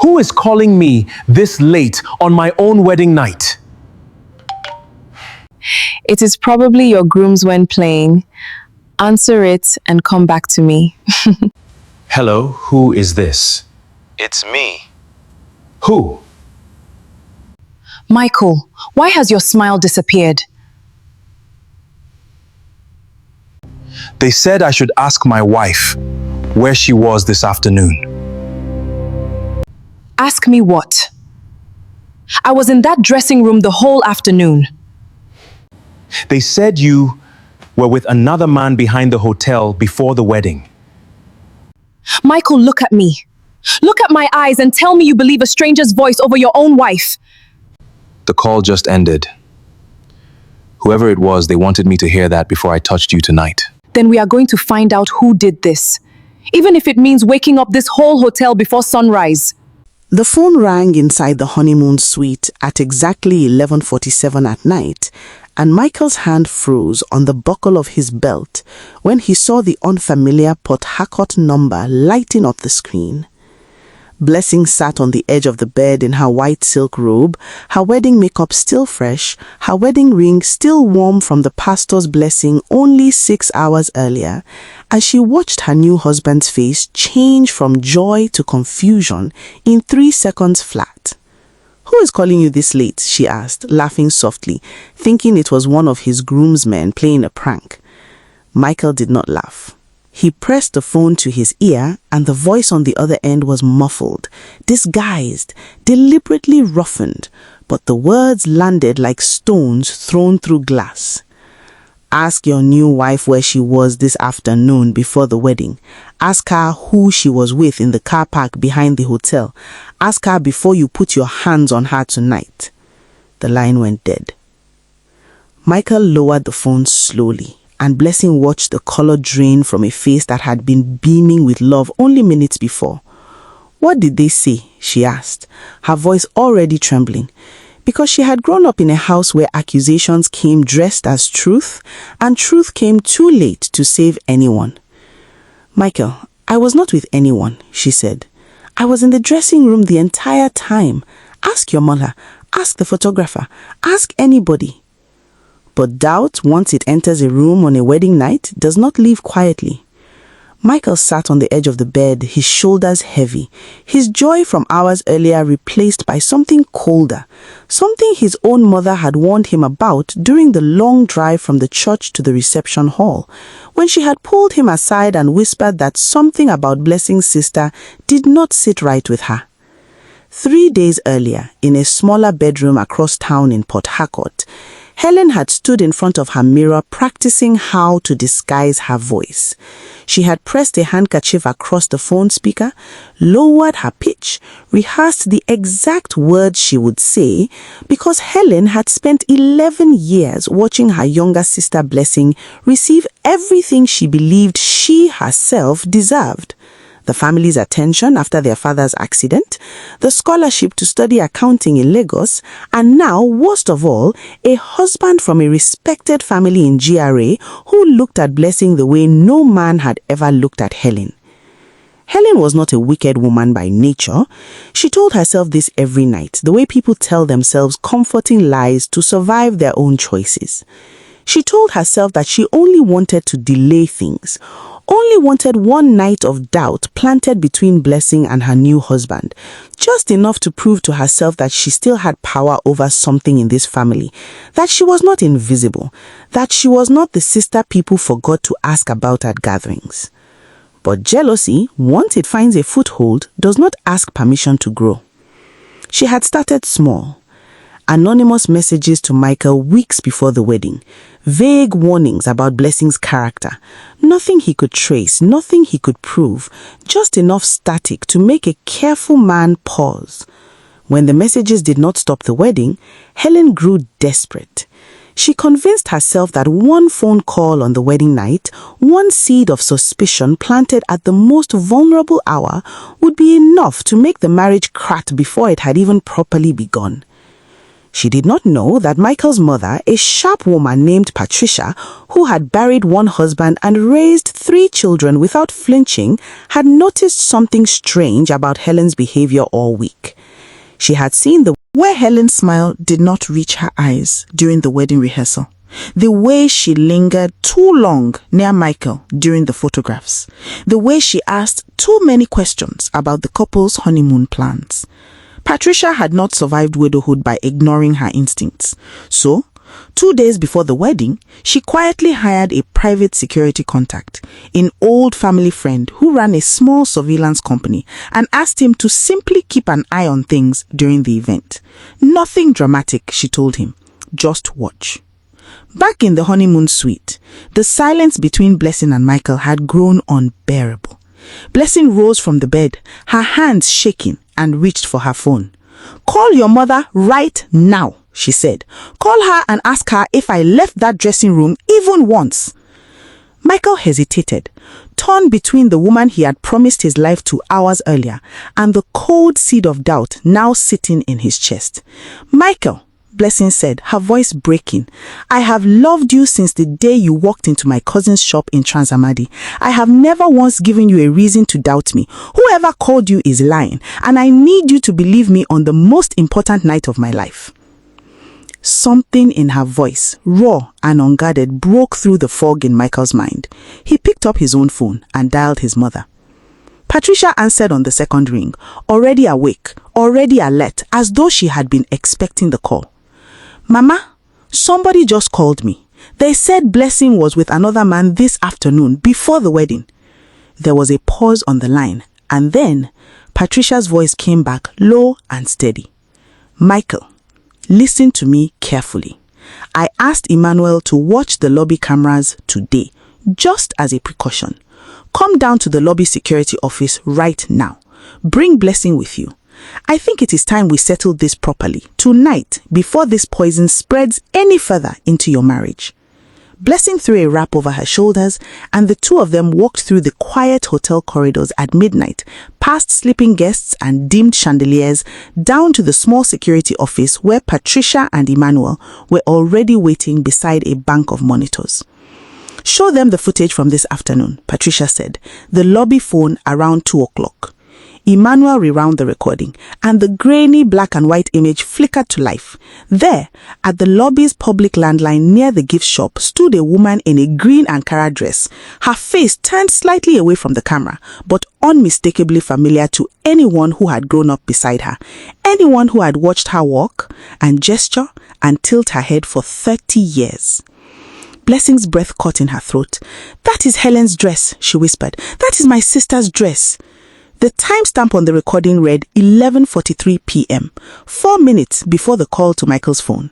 Who is calling me this late on my own wedding night? It is probably your grooms when playing. Answer it and come back to me. Hello, who is this? It's me. Who? Michael, why has your smile disappeared? They said I should ask my wife where she was this afternoon. Ask me what? I was in that dressing room the whole afternoon. They said you were with another man behind the hotel before the wedding. Michael, look at me. Look at my eyes and tell me you believe a stranger's voice over your own wife. The call just ended. Whoever it was, they wanted me to hear that before I touched you tonight. Then we are going to find out who did this. Even if it means waking up this whole hotel before sunrise. The phone rang inside the honeymoon suite at exactly 11:47 at night, and Michael's hand froze on the buckle of his belt when he saw the unfamiliar Port Harcourt number lighting up the screen. Blessing sat on the edge of the bed in her white silk robe, her wedding makeup still fresh, her wedding ring still warm from the pastor's blessing only 6 hours earlier, as she watched her new husband's face change from joy to confusion in 3 seconds flat. "Who is calling you this late?" she asked, laughing softly, thinking it was one of his groomsmen playing a prank. Michael did not laugh. He pressed the phone to his ear, and the voice on the other end was muffled, disguised, deliberately roughened, but the words landed like stones thrown through glass. "Ask your new wife where she was this afternoon before the wedding. Ask her who she was with in the car park behind the hotel. Ask her before you put your hands on her tonight." The line went dead. Michael lowered the phone slowly, and Blessing watched the color drain from a face that had been beaming with love only minutes before. "What did they say?" she asked, her voice already trembling, because she had grown up in a house where accusations came dressed as truth, and truth came too late to save anyone. "Michael, I was not with anyone," she said. "I was in the dressing room the entire time. Ask your mother, ask the photographer, ask anybody." But doubt, once it enters a room on a wedding night, does not leave quietly. Michael sat on the edge of the bed, his shoulders heavy, his joy from hours earlier replaced by something colder, something his own mother had warned him about during the long drive from the church to the reception hall, when she had pulled him aside and whispered that something about Blessing's sister did not sit right with her. 3 days earlier, in a smaller bedroom across town in Port Harcourt, Helen had stood in front of her mirror practicing how to disguise her voice. She had pressed a handkerchief across the phone speaker, lowered her pitch, rehearsed the exact words she would say, because Helen had spent 11 years watching her younger sister Blessing receive everything she believed she herself deserved. The family's attention after their father's accident, the scholarship to study accounting in Lagos, and now, worst of all, a husband from a respected family in GRA who looked at Blessing the way no man had ever looked at Helen. Helen was not a wicked woman by nature. She told herself this every night, the way people tell themselves comforting lies to survive their own choices. She told herself that she only wanted to delay things, only wanted one night of doubt planted between Blessing and her new husband, just enough to prove to herself that she still had power over something in this family, that she was not invisible, that she was not the sister people forgot to ask about at gatherings. But jealousy, once it finds a foothold, does not ask permission to grow. She had started small. Anonymous messages to Michael weeks before the wedding, vague warnings about Blessing's character, nothing he could trace, nothing he could prove, just enough static to make a careful man pause. When the messages did not stop the wedding, Helen grew desperate. She convinced herself that one phone call on the wedding night, one seed of suspicion planted at the most vulnerable hour, would be enough to make the marriage crack before it had even properly begun. She did not know that Michael's mother, a sharp woman named Patricia, who had buried one husband and raised 3 children without flinching, had noticed something strange about Helen's behavior all week. She had seen where Helen's smile did not reach her eyes during the wedding rehearsal. The way she lingered too long near Michael during the photographs. The way she asked too many questions about the couple's honeymoon plans. Patricia had not survived widowhood by ignoring her instincts. So, 2 days before the wedding, she quietly hired a private security contact, an old family friend who ran a small surveillance company, and asked him to simply keep an eye on things during the event. Nothing dramatic, she told him. Just watch. Back in the honeymoon suite, the silence between Blessing and Michael had grown unbearable. Blessing rose from the bed, her hands shaking, and reached for her phone. "Call your mother right now," she said. "Call her and ask her if I left that dressing room even once." Michael hesitated, torn between the woman he had promised his life to hours earlier and the cold seed of doubt now sitting in his chest. "Michael," Blessing said, her voice breaking, "I have loved you since the day you walked into my cousin's shop in Transamadi. I have never once given you a reason to doubt me. Whoever called you is lying, and I need you to believe me on the most important night of my life." Something in her voice, raw and unguarded, broke through the fog in Michael's mind. He picked up his own phone and dialed his mother. Patricia answered on the second ring, already awake, already alert, as though she had been expecting the call. "Mama, somebody just called me. They said Blessing was with another man this afternoon before the wedding." There was a pause on the line, and then Patricia's voice came back low and steady. "Michael, listen to me carefully. I asked Emmanuel to watch the lobby cameras today, just as a precaution. Come down to the lobby security office right now. Bring Blessing with you. I think it is time we settle this properly, tonight, before this poison spreads any further into your marriage." Blessing threw a wrap over her shoulders, and the two of them walked through the quiet hotel corridors at midnight, past sleeping guests and dimmed chandeliers, down to the small security office where Patricia and Emmanuel were already waiting beside a bank of monitors. "Show them the footage from this afternoon," Patricia said, the lobby phone around 2 o'clock. Emmanuel rewound the recording, and the grainy black and white image flickered to life. There, at the lobby's public landline near the gift shop, stood a woman in a green Ankara dress, her face turned slightly away from the camera, but unmistakably familiar to anyone who had grown up beside her, anyone who had watched her walk and gesture and tilt her head for 30 years. Blessing's breath caught in her throat. "That is Helen's dress," she whispered. "That is my sister's dress." The timestamp on the recording read 11:43 p.m., 4 minutes before the call to Michael's phone.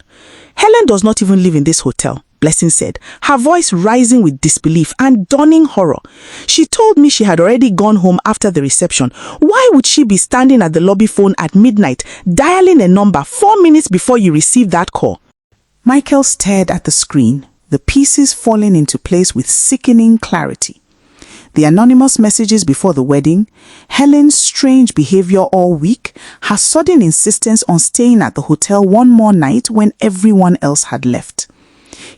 "Helen does not even live in this hotel," Blessing said, her voice rising with disbelief and dawning horror. "She told me she had already gone home after the reception. Why would she be standing at the lobby phone at midnight, dialing a number 4 minutes before you received that call?" Michael stared at the screen, the pieces falling into place with sickening clarity. The anonymous messages before the wedding, Helen's strange behavior all week, her sudden insistence on staying at the hotel one more night when everyone else had left.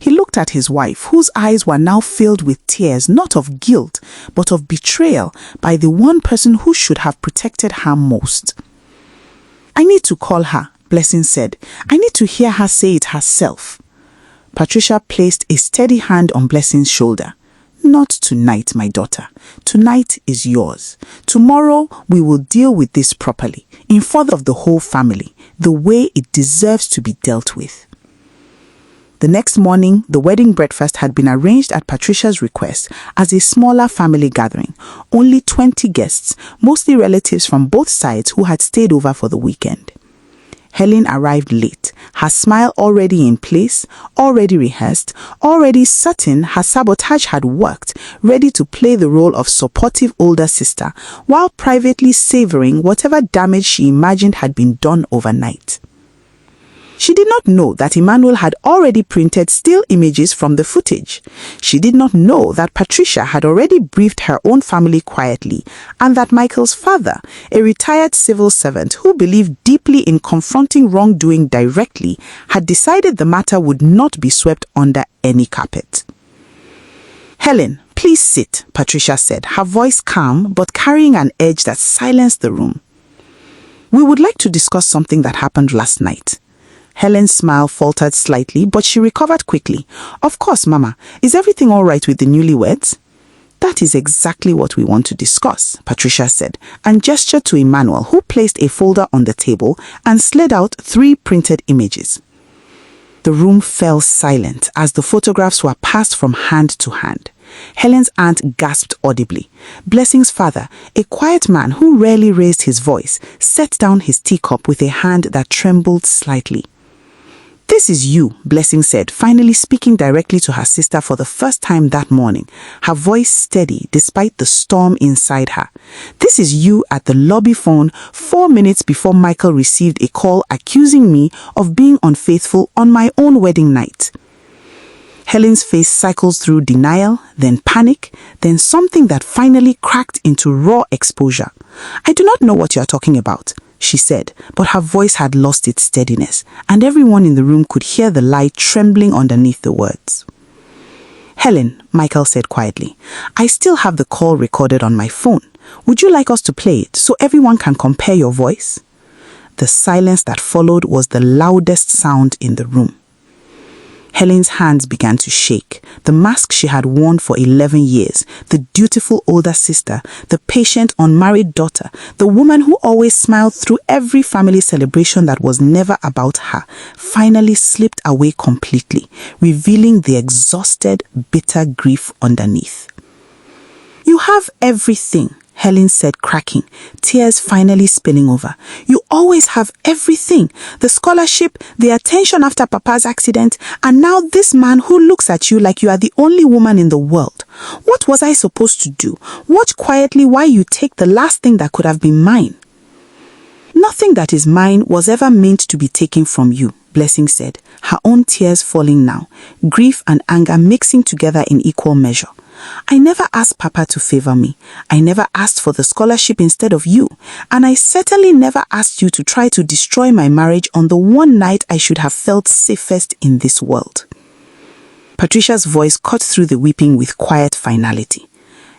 He looked at his wife, whose eyes were now filled with tears, not of guilt, but of betrayal by the one person who should have protected her most. "I need to call her," Blessing said. "I need to hear her say it herself." Patricia placed a steady hand on Blessing's shoulder. "Not tonight, my daughter. Tonight is yours. Tomorrow we will deal with this properly, in further of the whole family, the way it deserves to be dealt with." The next morning, the wedding breakfast had been arranged at Patricia's request as a smaller family gathering. Only 20 guests, mostly relatives from both sides who had stayed over for the weekend. Helen arrived late, her smile already in place, already rehearsed, already certain her sabotage had worked, ready to play the role of supportive older sister, while privately savoring whatever damage she imagined had been done overnight. She did not know that Emmanuel had already printed still images from the footage. She did not know that Patricia had already briefed her own family quietly, and that Michael's father, a retired civil servant who believed deeply in confronting wrongdoing directly, had decided the matter would not be swept under any carpet. "Helen, please sit," Patricia said, her voice calm but carrying an edge that silenced the room. "We would like to discuss something that happened last night." Helen's smile faltered slightly, but she recovered quickly. "Of course, Mama. Is everything all right with the newlyweds?" "That is exactly what we want to discuss," Patricia said, and gestured to Emmanuel, who placed a folder on the table and slid out 3 printed images. The room fell silent as the photographs were passed from hand to hand. Helen's aunt gasped audibly. Blessing's father, a quiet man who rarely raised his voice, set down his teacup with a hand that trembled slightly. "This is you," Blessing said, finally speaking directly to her sister for the first time that morning, her voice steady despite the storm inside her. "This is you at the lobby phone 4 minutes before Michael received a call accusing me of being unfaithful on my own wedding night." Helen's face cycles through denial, then panic, then something that finally cracked into raw exposure. "I do not know what you are talking about," she said, but her voice had lost its steadiness, and everyone in the room could hear the lie trembling underneath the words. "Helen," Michael said quietly, "I still have the call recorded on my phone. Would you like us to play it so everyone can compare your voice?" The silence that followed was the loudest sound in the room. Helen's hands began to shake. The mask she had worn for 11 years, the dutiful older sister, the patient unmarried daughter, the woman who always smiled through every family celebration that was never about her, finally slipped away completely, revealing the exhausted, bitter grief underneath. "You have everything," Helen said, cracking, tears finally spilling over. "You always have everything. The scholarship, the attention after Papa's accident, and now this man who looks at you like you are the only woman in the world. What was I supposed to do? Watch quietly while you take the last thing that could have been mine." "Nothing that is mine was ever meant to be taken from you," Blessing said, her own tears falling now, grief and anger mixing together in equal measure. "I never asked Papa to favor me. I never asked for the scholarship instead of you. And I certainly never asked you to try to destroy my marriage on the one night I should have felt safest in this world." Patricia's voice cut through the weeping with quiet finality.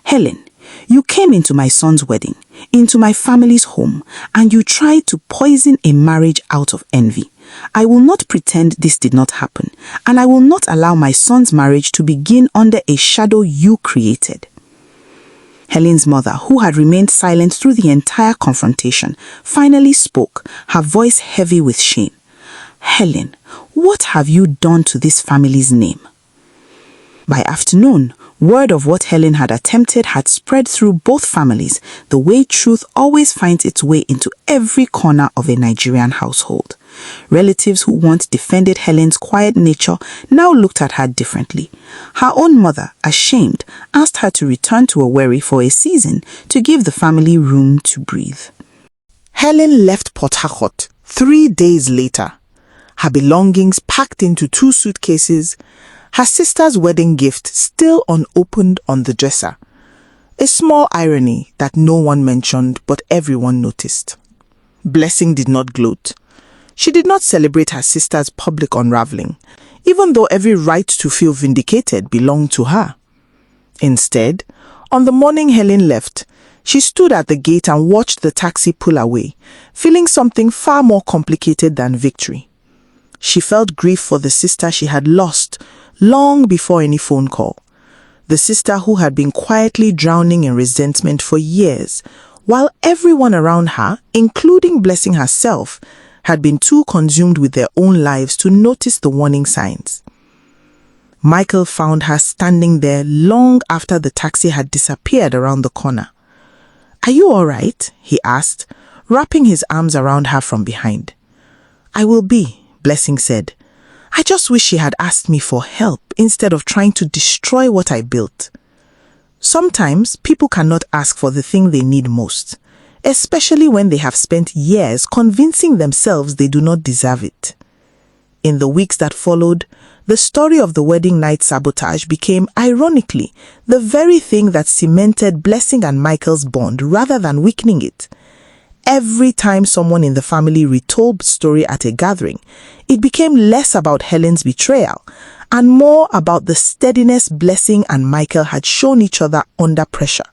"Helen, you came into my son's wedding, into my family's home, and you tried to poison a marriage out of envy. I will not pretend this did not happen, and I will not allow my son's marriage to begin under a shadow you created." Helen's mother, who had remained silent through the entire confrontation, finally spoke, her voice heavy with shame. "Helen, what have you done to this family's name?" By afternoon, word of what Helen had attempted had spread through both families, the way truth always finds its way into every corner of a Nigerian household. Relatives who once defended Helen's quiet nature now looked at her differently. Her own mother, ashamed, asked her to return to Owerri for a season to give the family room to breathe. Helen left Port Harcourt 3 days later, her belongings packed into 2 suitcases, her sister's wedding gift still unopened on the dresser. A small irony that no one mentioned but everyone noticed. Blessing did not gloat. She did not celebrate her sister's public unraveling, even though every right to feel vindicated belonged to her. Instead, on the morning Helen left, she stood at the gate and watched the taxi pull away, feeling something far more complicated than victory. She felt grief for the sister she had lost long before any phone call. The sister who had been quietly drowning in resentment for years, while everyone around her, including Blessing herself, had been too consumed with their own lives to notice the warning signs. Michael found her standing there long after the taxi had disappeared around the corner. "Are you all right?" he asked, wrapping his arms around her from behind. "I will be," Blessing said. "I just wish she had asked me for help instead of trying to destroy what I built." Sometimes people cannot ask for the thing they need most, especially when they have spent years convincing themselves they do not deserve it. In the weeks that followed, the story of the wedding night sabotage became, ironically, the very thing that cemented Blessing and Michael's bond rather than weakening it. Every time someone in the family retold the story at a gathering, it became less about Helen's betrayal and more about the steadiness Blessing and Michael had shown each other under pressure.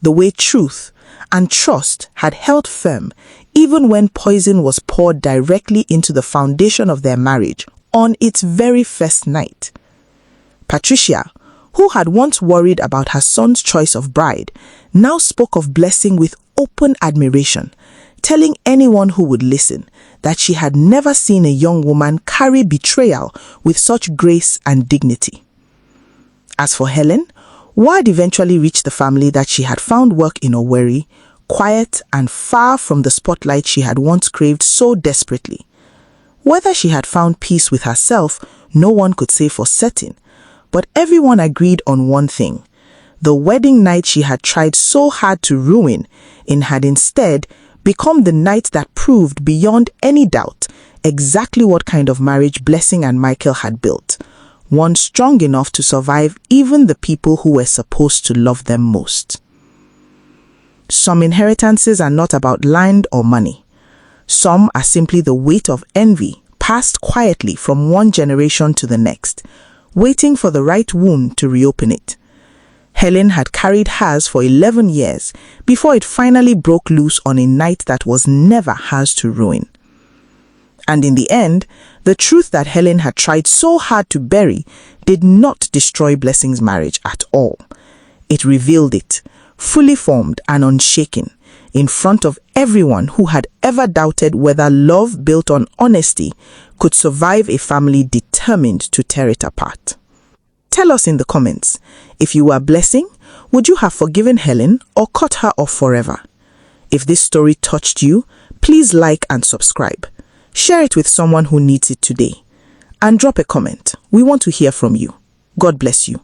The way truth and trust had held firm even when poison was poured directly into the foundation of their marriage on its very first night. Patricia, who had once worried about her son's choice of bride, now spoke of Blessing with open admiration, telling anyone who would listen that she had never seen a young woman carry betrayal with such grace and dignity. As for Helen, word eventually reached the family that she had found work in Owerri, quiet and far from the spotlight she had once craved so desperately. Whether she had found peace with herself, no one could say for certain, but everyone agreed on one thing. The wedding night she had tried so hard to ruin had instead become the night that proved beyond any doubt exactly what kind of marriage Blessing and Michael had built, one strong enough to survive even the people who were supposed to love them most. Some inheritances are not about land or money. Some are simply the weight of envy passed quietly from one generation to the next, waiting for the right wound to reopen it. Helen had carried hers for 11 years before it finally broke loose on a night that was never hers to ruin. And in the end, the truth that Helen had tried so hard to bury did not destroy Blessing's marriage at all. It revealed it, fully formed and unshaken, in front of everyone who had ever doubted whether love built on honesty could survive a family determined to tear it apart. Tell us in the comments, if you were Blessing, would you have forgiven Helen or cut her off forever? If this story touched you, please like and subscribe. Share it with someone who needs it today. And drop a comment. We want to hear from you. God bless you.